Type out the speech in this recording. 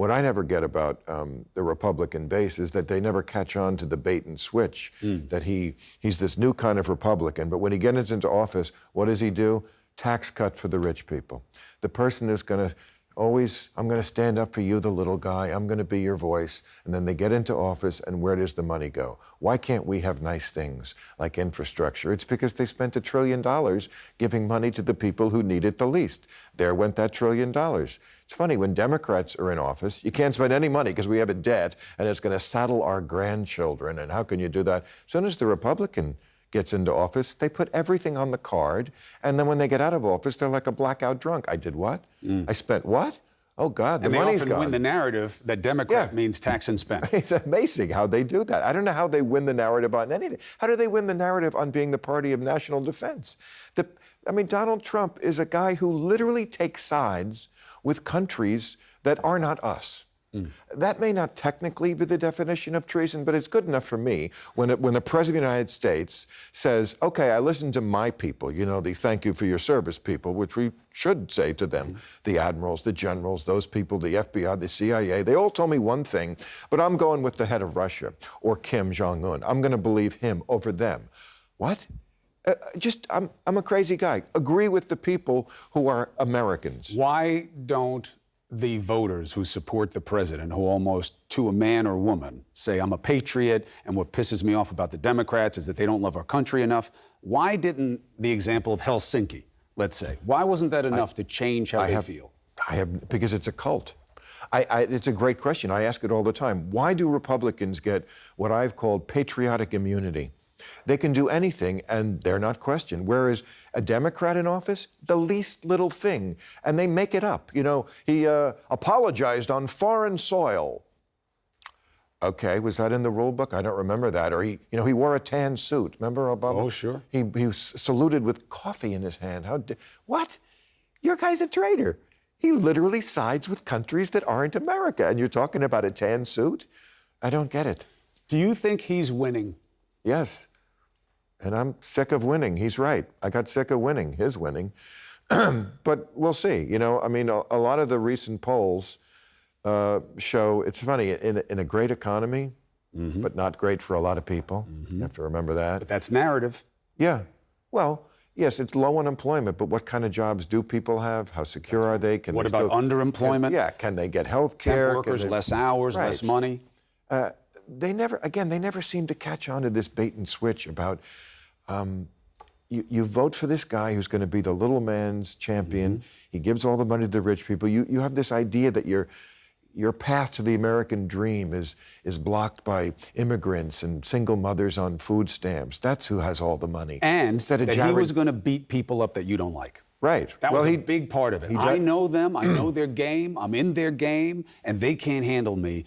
what I never get about the Republican base is that they never catch on to the bait and switch, that he's this new kind of Republican, but when he gets into office, what does he do? Tax cut for the rich people. The person who's going to always, I'm going to stand up for you, the little guy, I'm going to be your voice. And then they get into office, and where does the money go? Why can't we have nice things like infrastructure? It's because they spent $1 trillion giving money to the people who need it the least. There went that $1 trillion. It's funny, when Democrats are in office, you can't spend any money because we have a debt, and it's going to saddle our grandchildren. And how can you do that? As soon as the Republican gets into office, they put everything on the card, and then when they get out of office, they're like a blackout drunk. I did what? I spent what? Oh, God, the money's gone. And they often win the narrative that Democrat means tax and spend. It's amazing how they do that. I don't know how they win the narrative on anything. How do they win the narrative on being the party of national defense? Donald Trump is a guy who literally takes sides with countries that are not us. That may not technically be the definition of treason, but it's good enough for me when the President of the United States says, okay, I listened to my people, you know, the thank you for your service people, which we should say to them, the admirals, the generals, those people, the FBI, the CIA, they all told me one thing, but I'm going with the head of Russia or Kim Jong-un. I'm going to believe him over them. What? I'm a crazy guy. Agree with the people who are Americans. Why don't the voters who support the president, who almost to a man or woman say, I'm a patriot, and what pisses me off about the Democrats is that they don't love our country enough? Why didn't the example of Helsinki, let's say, why wasn't that enough to change how they feel? Because it's a cult. It's a great question. I ask it all the time. Why do Republicans get what I've called patriotic immunity? They can do anything, and they're not questioned. Whereas a Democrat in office, the least little thing, and they make it up. You know, he apologized on foreign soil. Okay, was that in the rule book? I don't remember that. Or he wore a tan suit. Remember Obama? Oh, sure. He saluted with coffee in his hand. What? Your guy's a traitor. He literally sides with countries that aren't America, and you're talking about a tan suit? I don't get it. Do you think he's winning? Yes. And I'm sick of winning. He's right. I got sick of winning, his winning. But we'll see. You know, I mean, a lot of the recent polls show, it's funny, in a great economy, but not great for a lot of people. You have to remember that. But that's narrative. Yeah. Well, yes, it's low unemployment, but what kind of jobs do people have? How secure are they? What about underemployment? Can they get health care? Temp workers, less hours, less money? They never seem to catch on to this bait and switch about you vote for this guy who's going to be the little man's champion. He gives all the money to the rich people. You have this idea that your path to the American dream is blocked by immigrants and single mothers on food stamps. That's who has all the money. And that he was going to beat people up that you don't like. Right. That was a big part of it. I know them. I know their game. I'm in their game, and they can't handle me.